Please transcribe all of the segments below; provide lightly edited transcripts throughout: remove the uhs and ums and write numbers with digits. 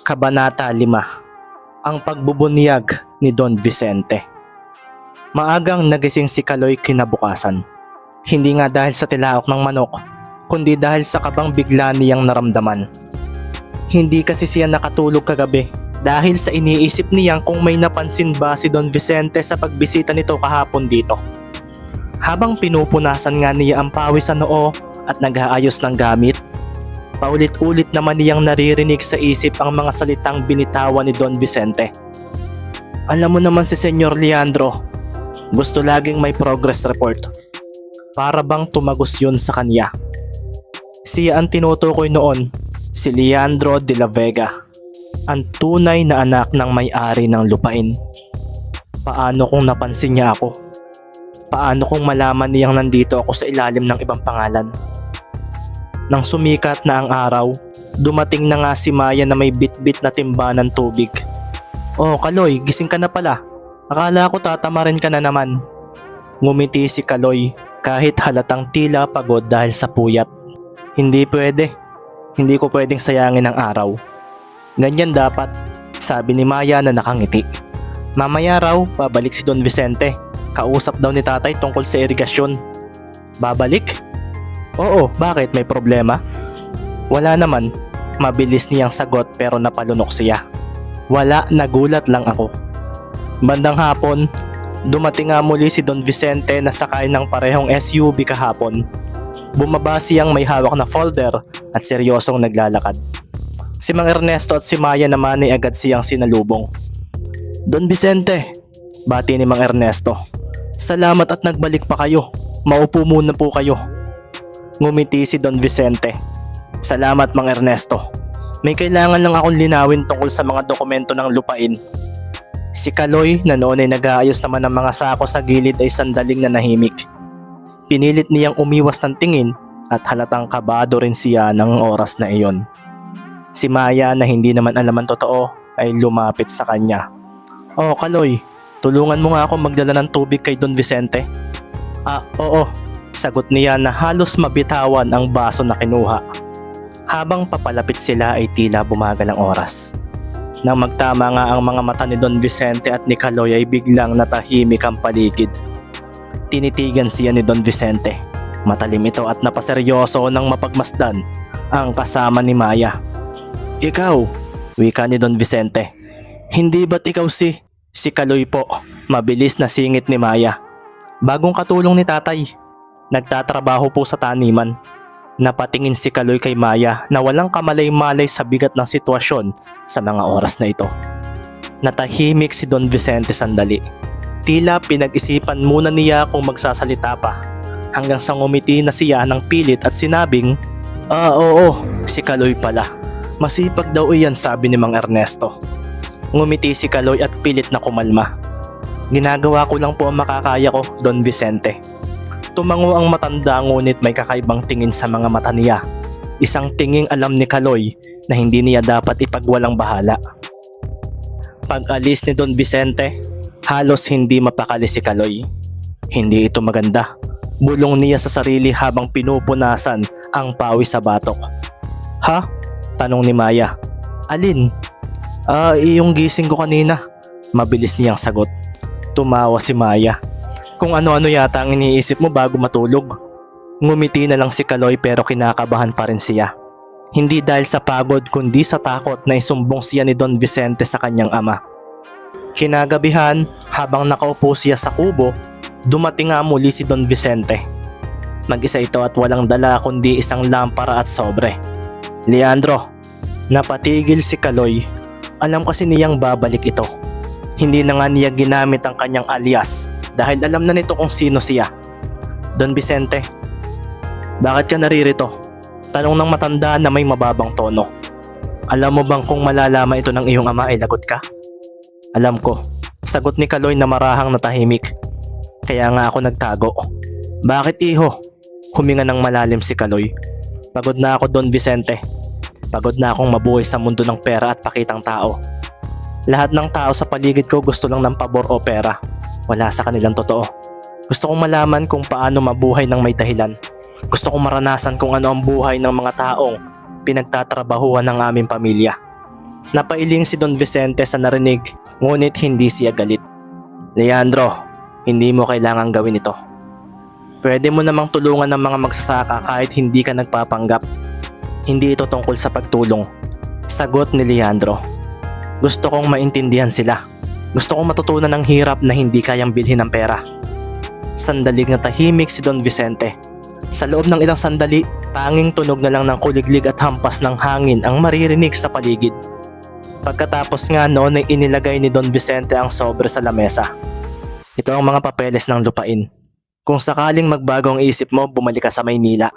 Kabanata 5. Ang pagbubunyag ni Don Vicente. Maagang nagising si Kaloy kinabukasan. Hindi nga dahil sa tilaok ng manok, kundi dahil sa kabang bigla niyang naramdaman. Hindi kasi siya nakatulog kagabi dahil sa iniisip niyang kung may napansin ba si Don Vicente sa pagbisita nito kahapon dito. Habang pinupunasan nga niya ang pawis sa noo at nag-aayos ng gamit, paulit-ulit naman niyang naririnig sa isip ang mga salitang binitawan ni Don Vicente. Alam mo naman si Senyor Leandro, gusto laging may progress report. Para bang tumagos yun sa kanya. Siya ang tinutukoy noon, si Leandro de la Vega, ang tunay na anak ng may-ari ng lupain. Paano kung napansin niya ako? Paano kung malaman niyang nandito ako sa ilalim ng ibang pangalan? Nang sumikat na ang araw, dumating na nga si Maya na may bit-bit na timba ng tubig. Oh, Kaloy, gising ka na pala. Akala ko tatamarin ka na naman. Ngumiti si Kaloy kahit halatang tila pagod dahil sa puyat. Hindi pwede. Hindi ko pwedeng sayangin ang araw. Ganyan dapat, sabi ni Maya na nakangiti. Mamaya raw, babalik si Don Vicente. Kausap daw ni tatay tungkol sa irigasyon. Babalik? Oo, bakit? May problema? Wala naman. Mabilis niyang sagot pero napalunok siya. Wala, nagulat lang ako. Bandang hapon, dumating nga muli si Don Vicente na sakay ng parehong SUV kahapon. Bumaba siyang may hawak na folder at seryosong naglalakad. Si Mang Ernesto at si Maya naman ay agad siyang sinalubong. Don Vicente, bati ni Mang Ernesto. Salamat at nagbalik pa kayo. Maupo muna po kayo. Ngumiti si Don Vicente. Salamat Mang Ernesto. May kailangan lang akong linawin tungkol sa mga dokumento ng lupain. Si Kaloy na noon ay nag-aayos naman ng mga sako sa gilid ay sandaling nanahimik. Pinilit niyang umiwas ng tingin at halatang kabado rin siya ng oras na iyon. Si Maya na hindi naman alam ang totoo ay lumapit sa kanya. Oh Kaloy, tulungan mo nga ako magdala ng tubig kay Don Vicente. Oo, sagot niya na halos mabitawan ang baso na kinuha. Habang papalapit sila ay tila bumagal ang oras. Nang magtama nga ang mga mata ni Don Vicente at ni Kaloy ay biglang natahimik ang paligid. Tinitigan siya ni Don Vicente. Matalim ito at napaseryoso nang mapagmasdan ang kasama ni Maya. Ikaw, wika ni Don Vicente. Hindi ba't ikaw si Kaloy po? Mabilis na singit ni Maya. Bagong katulong ni tatay. Nagtatrabaho po sa taniman. Napatingin si Kaloy kay Maya na walang kamalay-malay sa bigat ng sitwasyon sa mga oras na ito. Natahimik si Don Vicente sandali. Tila pinag-isipan muna niya kung magsasalita pa. Hanggang sa ngumiti na siya ng pilit at sinabing, oo, si Kaloy pala. Masipag daw iyan, sabi ni Mang Ernesto. Ngumiti si Kaloy at pilit na kumalma. Ginagawa ko lang po ang makakaya ko, Don Vicente. Tumango ang matanda ngunit may kakaibang tingin sa mga mata niya. Isang tinging alam ni Kaloy na hindi niya dapat ipagwalang bahala. Pag-alis ni Don Vicente, halos hindi mapakali si Kaloy. Hindi ito maganda. Bulong niya sa sarili habang pinupunasan ang pawis sa batok. Ha? Tanong ni Maya. Alin? Iyong gising ko kanina. Mabilis niyang sagot. Tumawa si Maya. Kung ano-ano yata ang iniisip mo bago matulog. Ngumiti na lang si Kaloy pero kinakabahan pa rin siya. Hindi dahil sa pagod kundi sa takot na isumbong siya ni Don Vicente sa kanyang ama. Kinagabihan, habang nakaupo siya sa kubo, dumating nga muli si Don Vicente. Mag-isa ito at walang dala kundi isang lampara at sobre. Leandro, napatigil si Kaloy. Alam kasi niyang babalik ito. Hindi na nga niya ginamit ang kanyang alias dahil alam na nito kung sino siya. Don Vicente, bakit ka naririto? Tanong ng matanda na may mababang tono. Alam mo bang kung malalaman ito ng iyong ama ay lagot ka? Alam ko, sagot ni Kaloy na marahang natahimik. Kaya nga ako nagtago. Bakit iho? Huminga ng malalim si Kaloy. Pagod na ako Don Vicente. Pagod na akong mabuhay sa mundo ng pera at pakitang tao. Lahat ng tao sa paligid ko gusto lang ng pabor o pera. Wala sa kanilang totoo. Gusto kong malaman kung paano mabuhay ng may dahilan. Gusto kong maranasan kung ano ang buhay ng mga taong pinagtatrabahuhan ng aming pamilya. Napailing si Don Vicente sa narinig, ngunit hindi siya galit. Leandro, hindi mo kailangang gawin ito. Pwede mo namang tulungan ng mga magsasaka kahit hindi ka nagpapanggap. Hindi ito tungkol sa pagtulong. Sagot ni Leandro. Gusto kong maintindihan sila. Gusto kong matutunan ng hirap na hindi kayang bilhin ng pera. Sandaling natahimik si Don Vicente. Sa loob ng ilang sandali, tanging tunog na lang ng kuliglig at hampas ng hangin ang maririnig sa paligid. Pagkatapos nga noon ay inilagay ni Don Vicente ang sobre sa lamesa. Ito ang mga papeles ng lupain. Kung sakaling magbago ang isip mo, bumalik ka sa Maynila.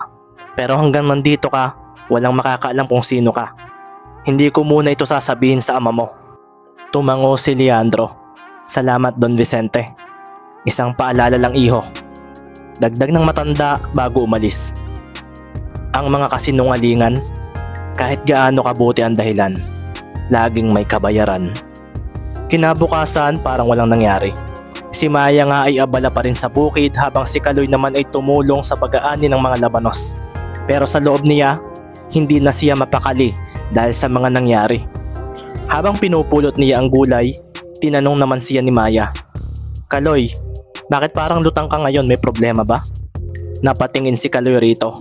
Pero hanggang nandito ka, walang makakaalam kung sino ka. Hindi ko muna ito sasabihin sa ama mo. Tumango si Leandro. Salamat Don Vicente. Isang paalala lang iho. Dagdag ng matanda bago umalis. Ang mga kasinungalingan, kahit gaano kabuti ang dahilan, laging may kabayaran. Kinabukasan parang walang nangyari. Si Maya nga ay abala pa rin sa bukid habang si Kaloy naman ay tumulong sa pag-aani ng mga labanos. Pero sa loob niya, hindi na siya mapakali dahil sa mga nangyari. Habang pinupulot niya ang gulay, tinanong naman siya ni Maya, Kaloy, bakit parang lutang ka ngayon? May problema ba? Napatingin si Kaloy rito.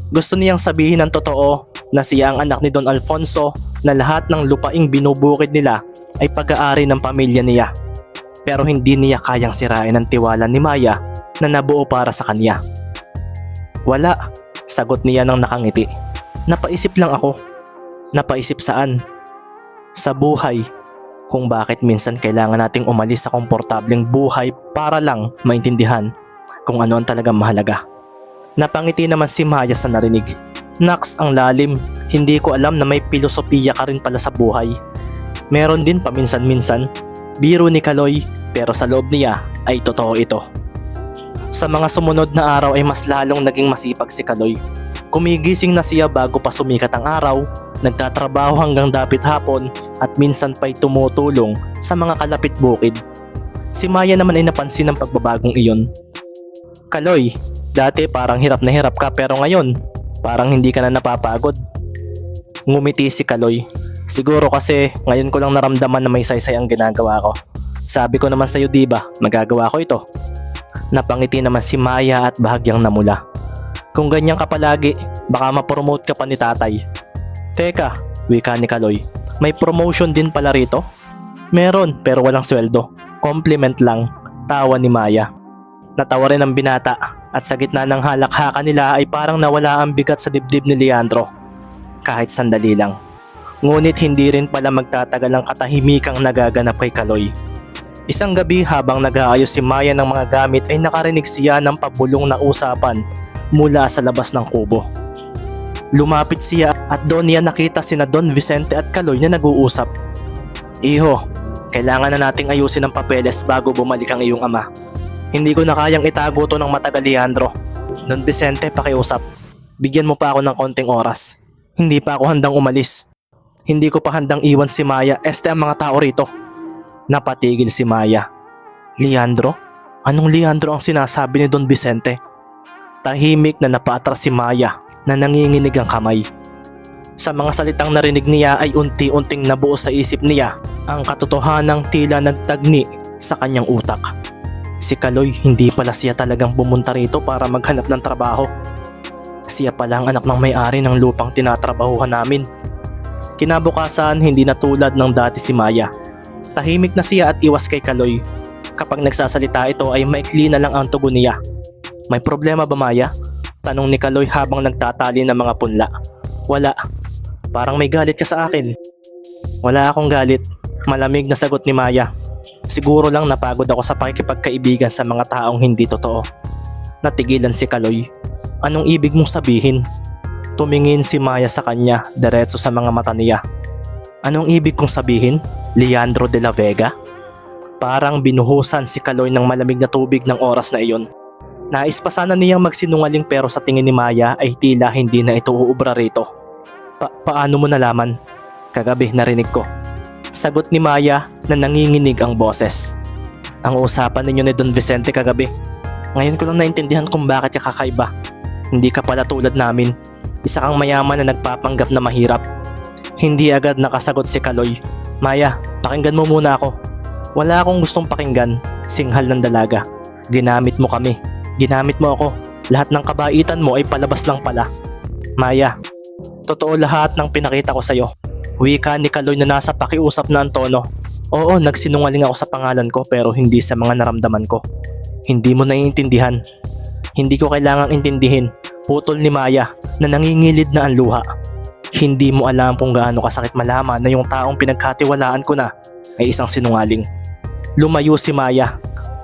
Gusto niyang sabihin ng totoo na siya ang anak ni Don Alfonso na lahat ng lupaing binubukid nila ay pag-aari ng pamilya niya. Pero hindi niya kayang sirain ang tiwala ni Maya na nabuo para sa kanya. Wala, sagot niya nang nakangiti. Napaisip lang ako. Napaisip saan? Sa buhay. Kung bakit minsan kailangan nating umalis sa komportableng buhay para lang maintindihan kung ano ang talagang mahalaga. Napangiti naman si Maya sa narinig. Naks, ang lalim. Hindi ko alam na may filosofiya ka rin pala sa buhay. Meron din paminsan-minsan. Biro ni Kaloy, pero sa loob niya ay totoo ito. Sa mga sumunod na araw ay mas lalong naging masipag si Kaloy. Kumigising na siya bago pa sumikat ang araw, nagtatrabaho hanggang dapit hapon at minsan pa'y tumutulong sa mga kalapit bukid. Si Maya naman ay napansin ang pagbabagong iyon. Kaloy, dati parang hirap na hirap ka pero ngayon parang hindi ka na napapagod. Ngumiti si Kaloy. Siguro kasi ngayon ko lang naramdaman na may saysay ang ginagawa ko. Sabi ko naman sa'yo diba, magagawa ko ito. Napangiti naman si Maya at bahagyang namula. Kung ganyan ka palagi, baka ma-promote ka pa ni tatay. Teka, wika ni Kaloy, may promotion din pala rito? Meron pero walang sweldo. Compliment lang, tawa ni Maya. Natawa rin ang binata at sa gitna ng halakhakan nila ay parang nawala ang bigat sa dibdib ni Leandro. Kahit sandali lang. Ngunit hindi rin pala magtatagal ang katahimikang nagaganap kay Kaloy. Isang gabi habang nag-aayos si Maya ng mga gamit ay nakarinig siya ng pabulong na usapan mula sa labas ng kubo. Lumapit siya at doon niya nakita sina Don Vicente at Kaloy na nag-uusap. Iho, kailangan na nating ayusin ang papeles bago bumalik ang iyong ama. Hindi ko na kayang itago to ng matagal, Leandro. Don Vicente, pakiusap. Bigyan mo pa ako ng konting oras. Hindi pa ako handang umalis. Hindi ko pa handang iwan si Maya, ang mga tao rito. Napatigil si Maya. Leandro? Anong Leandro ang sinasabi ni Don Vicente? Tahimik na napaatras si Maya na nanginginig ang kamay. Sa mga salitang narinig niya ay unti-unting nabuo sa isip niya ang katotohanang tila nagtagni sa kanyang utak. Si Kaloy, hindi pala siya talagang pumunta rito para maghanap ng trabaho. Siya pala ang anak ng may-ari ng lupang tinatrabahuhan namin. Kinabukasan, hindi na tulad ng dati si Maya. Tahimik na siya at iwas kay Kaloy. Kapag nagsasalita ito ay maikli na lang ang tugon niya. May problema ba, Maya? Tanong ni Kaloy habang nagtatali ng mga punla. Wala. Parang may galit ka sa akin. Wala akong galit. Malamig na sagot ni Maya. Siguro lang napagod ako sa pakikipagkaibigan sa mga taong hindi totoo. Natigilan si Kaloy. Anong ibig mong sabihin? Tumingin si Maya sa kanya, diretso sa mga mata niya. Anong ibig kong sabihin? Leandro de la Vega? Parang binuhusan si Kaloy ng malamig na tubig ng oras na iyon. Nais pa sana niyang magsinungaling pero sa tingin ni Maya ay tila hindi na ito uubra rito. Paano mo nalaman? Kagabi narinig ko. Sagot ni Maya na nanginginig ang boses. Ang usapan ninyo ni Don Vicente kagabi. Ngayon ko lang naintindihan kung bakit ka kakaiba. Hindi ka pala tulad namin. Isa kang mayaman na nagpapanggap na mahirap. Hindi agad nakasagot si Kaloy. Maya, pakinggan mo muna ako. Wala akong gustong pakinggan, singhal ng dalaga. Ginamit mo kami. Ginamit mo ako. Lahat ng kabaitan mo ay palabas lang pala. Maya, totoo lahat ng pinakita ko sa'yo. Wika ni Kaloy na nasa pakiusap na ang tono. Oo, nagsinungaling ako sa pangalan ko pero hindi sa mga naramdaman ko. Hindi mo naiintindihan. Hindi ko kailangang intindihin. Putol ni Maya na nangingilid na ang luha. Hindi mo alam kung gaano kasakit malaman na yung taong pinagkatiwalaan ko na ay isang sinungaling. Lumayo si Maya.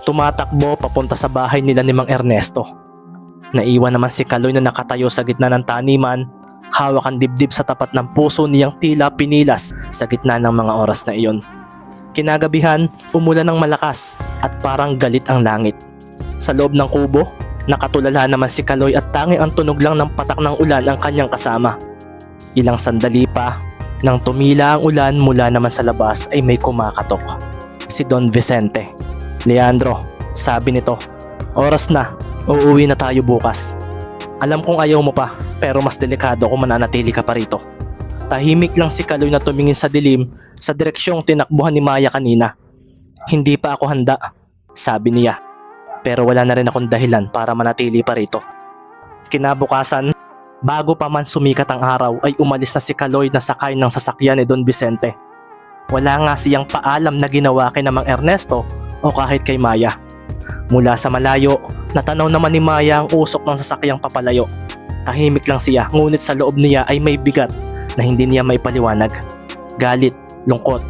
Tumatakbo papunta sa bahay nila ni Mang Ernesto. Naiwan naman si Kaloy na nakatayo sa gitna ng taniman, hawak ang dibdib sa tapat ng puso niyang tila pinilas sa gitna ng mga oras na iyon. Kinagabihan, umulan ng malakas at parang galit ang langit. Sa loob ng kubo, nakatulala naman si Kaloy at tanging ang tunog lang ng patak ng ulan ang kanyang kasama. Ilang sandali pa, nang tumila ang ulan mula naman sa labas ay may kumakatok. Si Don Vicente. Leandro, sabi nito, oras na, uuwi na tayo bukas. Alam kong ayaw mo pa, pero mas delikado kung mananatili ka pa rito. Tahimik lang si Kaloy na tumingin sa dilim sa direksyong tinakbuhan ni Maya kanina. Hindi pa ako handa, sabi niya. Pero wala na rin akong dahilan para manatili pa rito. Kinabukasan, bago pa man sumikat ang araw ay umalis na si Kaloy na sakay ng sasakyan ni Don Vicente. Wala nga siyang paalam na ginawa kay Mang Ernesto o kahit kay Maya. Mula sa malayo, natanaw naman ni Maya ang usok ng sasakyang papalayo. Tahimik lang siya, ngunit sa loob niya ay may bigat na hindi niya maipaliwanag. Galit, lungkot,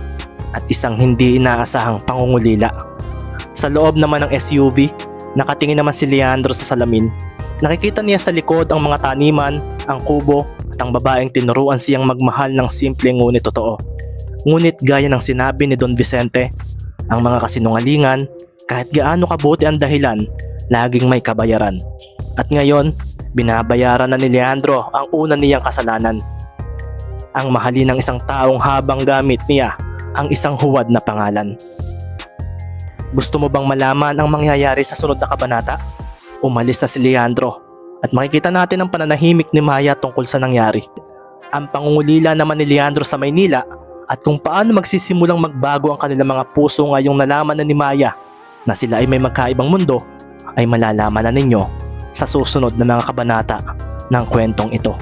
at isang hindi inaasahang pangungulila. Sa loob naman ng SUV, nakatingin naman si Leandro sa salamin. Nakikita niya sa likod ang mga taniman, ang kubo, at ang babaeng tinuruan siyang magmahal ng simple ngunit totoo. Ngunit gaya ng sinabi ni Don Vicente, ang mga kasinungalingan, kahit gaano kabuti ang dahilan, laging may kabayaran. At ngayon, binabayaran na ni Leandro ang una niyang kasalanan. Ang mahalin ng isang taong habang gamit niya ang isang huwad na pangalan. Gusto mo bang malaman ang mangyayari sa sunod na kabanata? Umalis na si Leandro at makikita natin ang pananahimik ni Maya tungkol sa nangyari. Ang pangungulila naman ni Leandro sa Maynila at kung paano magsisimulang magbago ang kanilang mga puso ngayong nalaman na ni Maya na sila ay may magkaibang mundo ay malalaman na ninyo sa susunod na mga kabanata ng kwentong ito.